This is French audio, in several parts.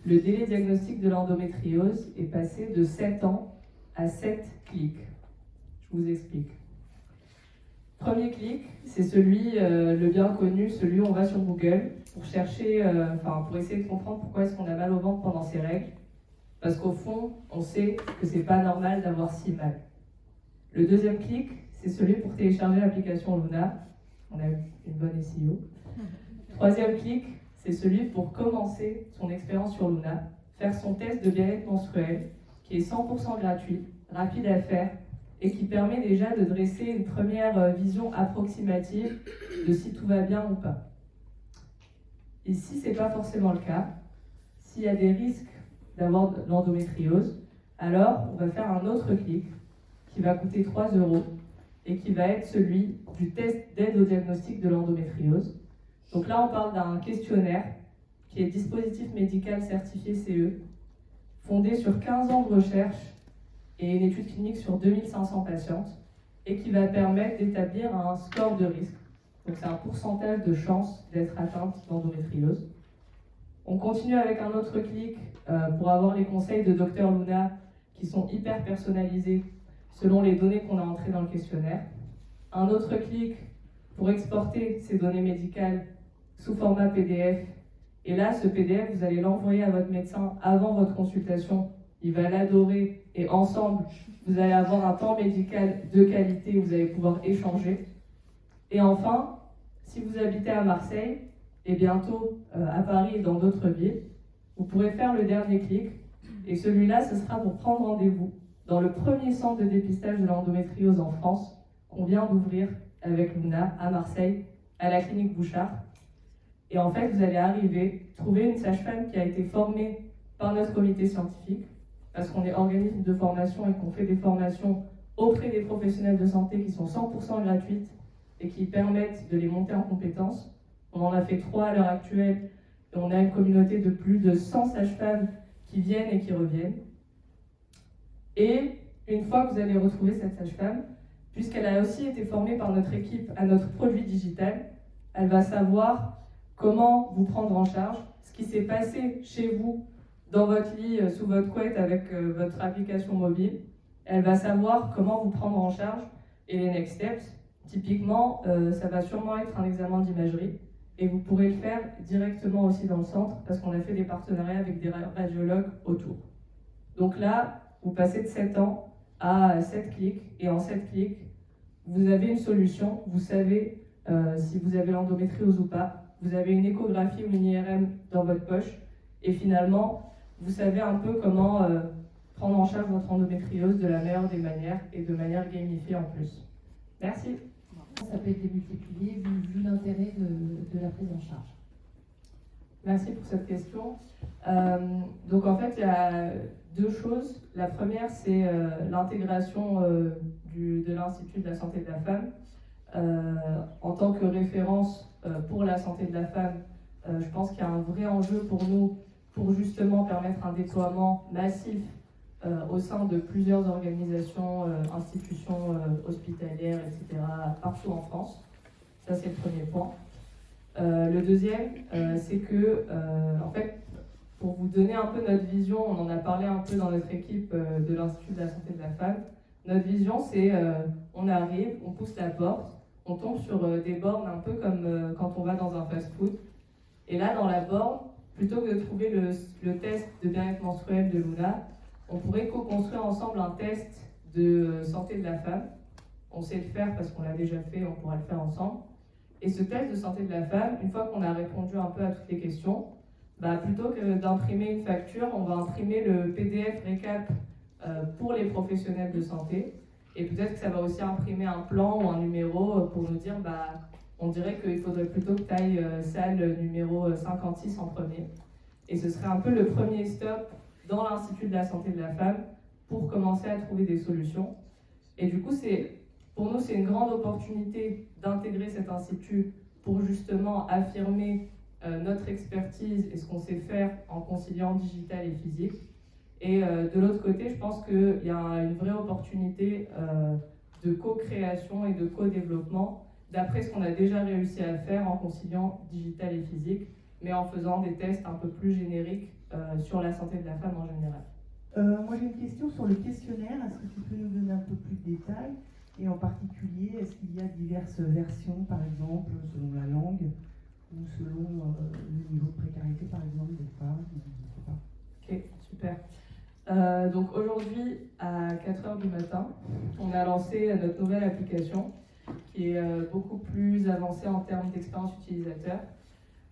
le délai diagnostique de l'endométriose est passé de 7 ans à 7 clics. Je vous explique. Premier clic, c'est celui, le bien connu, celui où on va sur Google pour chercher, pour essayer de comprendre pourquoi est-ce qu'on a mal au ventre pendant ses règles. Parce qu'au fond, on sait que c'est pas normal d'avoir si mal. Le deuxième clic, c'est celui pour télécharger l'application Luna. On a eu une bonne SEO. Troisième clic, c'est celui pour commencer son expérience sur Luna, faire son test de bien-être menstruel, qui est 100% gratuit, rapide à faire, et qui permet déjà de dresser une première vision approximative de si tout va bien ou pas. Et si ce n'est pas forcément le cas, s'il y a des risques d'avoir de l'endométriose, alors on va faire un autre clic qui va coûter 3 € et qui va être celui du test d'aide au diagnostic de l'endométriose. Donc là, on parle d'un questionnaire qui est dispositif médical certifié CE, fondé sur 15 ans de recherche et une étude clinique sur 2500 patientes, et qui va permettre d'établir un score de risque. Donc c'est un pourcentage de chance d'être atteinte d'endométriose. On continue avec un autre clic pour avoir les conseils de Dr Luna qui sont hyper personnalisés selon les données qu'on a entrées dans le questionnaire. Un autre clic pour exporter ces données médicales sous format PDF. Et là, ce PDF, vous allez l'envoyer à votre médecin avant votre consultation. Il va l'adorer et ensemble, vous allez avoir un temps médical de qualité où vous allez pouvoir échanger. Et enfin, si vous habitez à Marseille et bientôt à Paris et dans d'autres villes, vous pourrez faire le dernier clic. Et celui-là, ce sera pour prendre rendez-vous dans le premier centre de dépistage de l'endométriose en France qu'on vient d'ouvrir avec Luna à Marseille, à la clinique Bouchard. Et en fait, vous allez arriver, trouver une sage-femme qui a été formée par notre comité scientifique, parce qu'on est organisme de formation et qu'on fait des formations auprès des professionnels de santé qui sont 100% gratuites et qui permettent de les monter en compétences. On en a fait 3 à l'heure actuelle et on a une communauté de plus de 100 sages-femmes qui viennent et qui reviennent. Et une fois que vous allez retrouver cette sage-femme, puisqu'elle a aussi été formée par notre équipe à notre produit digital, elle va savoir comment vous prendre en charge, ce qui s'est passé chez vous, dans votre lit, sous votre couette avec votre application mobile. Elle va savoir comment vous prendre en charge et les next steps. Typiquement, ça va sûrement être un examen d'imagerie et vous pourrez le faire directement aussi dans le centre parce qu'on a fait des partenariats avec des radiologues autour. Donc là, vous passez de 7 ans à 7 clics et en 7 clics, vous avez une solution. Vous savez si vous avez l'endométriose ou pas. Vous avez une échographie ou une IRM dans votre poche et finalement, vous savez un peu comment prendre en charge votre endométriose de la meilleure des manières et de manière gamifiée en plus. Merci. Ça peut être démultiplié vu l'intérêt de la prise en charge. Merci pour cette question. Donc en fait, il y a 2 choses. La première, c'est l'intégration de l'Institut de la santé de la femme. En tant que référence pour la santé de la femme, je pense qu'il y a un vrai enjeu pour nous pour justement permettre un déploiement massif au sein de plusieurs organisations, institutions hospitalières, etc., partout en France. Ça, c'est le premier point. Le deuxième, c'est que, en fait, pour vous donner un peu notre vision, on en a parlé un peu dans notre équipe de l'Institut de la santé de la femme. Notre vision, c'est on arrive, on pousse la porte, on tombe sur des bornes un peu comme quand on va dans un fast-food. Et là, dans la borne, plutôt que de trouver le test de bien-être menstruel de Luna, on pourrait co-construire ensemble un test de santé de la femme. On sait le faire parce qu'on l'a déjà fait, on pourra le faire ensemble. Et ce test de santé de la femme, une fois qu'on a répondu un peu à toutes les questions, plutôt que d'imprimer une facture, on va imprimer le PDF récap pour les professionnels de santé. Et peut-être que ça va aussi imprimer un plan ou un numéro pour nous dire, on dirait qu'il faudrait plutôt que tu ailles salle numéro 56 en premier. Et ce serait un peu le premier stop dans l'Institut de la santé de la femme pour commencer à trouver des solutions. Et du coup, pour nous, c'est une grande opportunité d'intégrer cet institut pour justement affirmer notre expertise et ce qu'on sait faire en conciliant digital et physique. Et de l'autre côté, je pense qu'il y a une vraie opportunité de co-création et de co-développement d'après ce qu'on a déjà réussi à faire en conciliant digital et physique, mais en faisant des tests un peu plus génériques sur la santé de la femme en général. Moi j'ai une question sur le questionnaire. Est-ce que tu peux nous donner un peu plus de détails? Et en particulier, est-ce qu'il y a diverses versions, par exemple, selon la langue ou selon le niveau de précarité, par exemple, des femmes? Je ne sais pas. Ok, super. Donc aujourd'hui, à 4h du matin, on a lancé notre nouvelle application qui est beaucoup plus avancée en termes d'expérience utilisateur.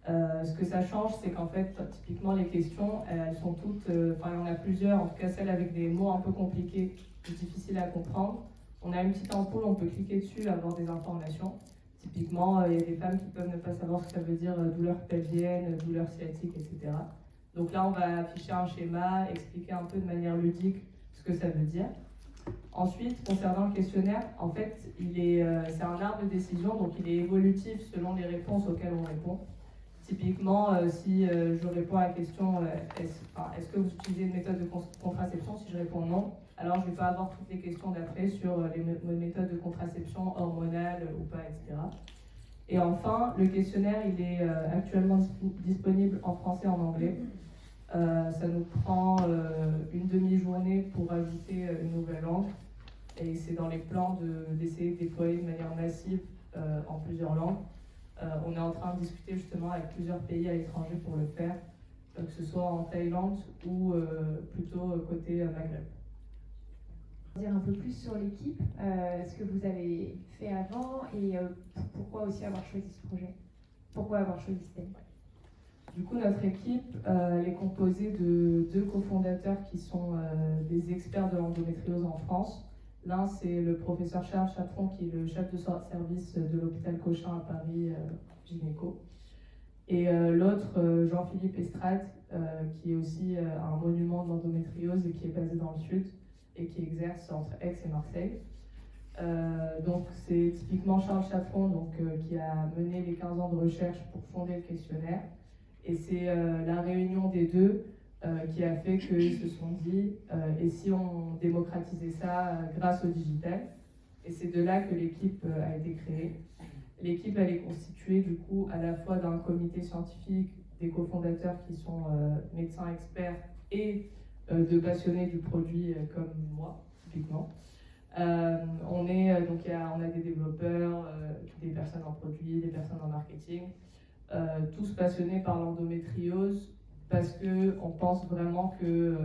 Ce que ça change, c'est qu'en fait, typiquement, les questions, elles sont toutes, enfin, il y en a plusieurs, en tout cas celles avec des mots un peu compliqués, difficiles à comprendre. On a une petite ampoule, on peut cliquer dessus, avoir des informations. Typiquement, il y a des femmes qui peuvent ne pas savoir ce que ça veut dire douleur pelvienne, douleur sciatique, etc. Donc là, on va afficher un schéma, expliquer un peu de manière ludique ce que ça veut dire. Ensuite, concernant le questionnaire, en fait, c'est un arbre de décision, donc il est évolutif selon les réponses auxquelles on répond. Typiquement, si je réponds à la question est-ce que vous utilisez une méthode de contraception, si je réponds non, alors je ne vais pas avoir toutes les questions d'après sur les méthodes de contraception hormonales ou pas, etc. Et enfin, le questionnaire, il est actuellement disponible en français et en anglais. Ça nous prend une demi-journée pour ajouter une nouvelle langue. Et c'est dans les plans d'essayer de déployer de manière massive en plusieurs langues. On est en train de discuter justement avec plusieurs pays à l'étranger pour le faire, que ce soit en Thaïlande ou plutôt côté Maghreb. Dire un peu plus sur l'équipe, ce que vous avez fait avant et pourquoi aussi avoir choisi ce projet? Pourquoi avoir choisi ce thème? Du coup, notre équipe est composée de 2 cofondateurs qui sont des experts de l'endométriose en France. L'un, c'est le professeur Charles Chaperon, qui est le chef de service de l'hôpital Cochin à Paris, gynéco. Et l'autre, Jean-Philippe Estrade, qui est aussi un monument de l'endométriose et qui est basé dans le sud et qui exerce entre Aix et Marseille. Donc c'est typiquement Charles Chaperon qui a mené les 15 ans de recherche pour fonder le questionnaire. Et c'est la réunion des deux qui a fait qu'ils se sont dit et si on démocratisait ça grâce au digital. Et c'est de là que l'équipe a été créée. L'équipe elle est constituée du coup à la fois d'un comité scientifique, des cofondateurs qui sont médecins experts et de passionnés du produit comme moi typiquement. On a des développeurs, des personnes en produit, des personnes en marketing, tous passionnés par l'endométriose parce qu'on pense vraiment que,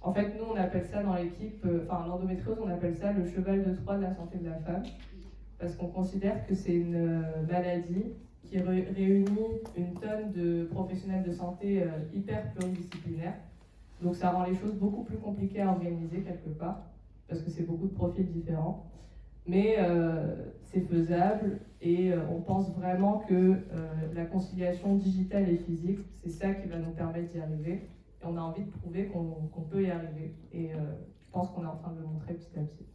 en fait, nous on appelle ça dans l'équipe, l'endométriose, on appelle ça le cheval de Troie de la santé de la femme, parce qu'on considère que c'est une maladie qui réunit une tonne de professionnels de santé hyper pluridisciplinaires. Donc ça rend les choses beaucoup plus compliquées à organiser quelque part, parce que c'est beaucoup de profils différents. Mais c'est faisable et on pense vraiment que la conciliation digitale et physique, c'est ça qui va nous permettre d'y arriver. Et on a envie de prouver qu'on peut y arriver. Et je pense qu'on est en train de le montrer petit à petit.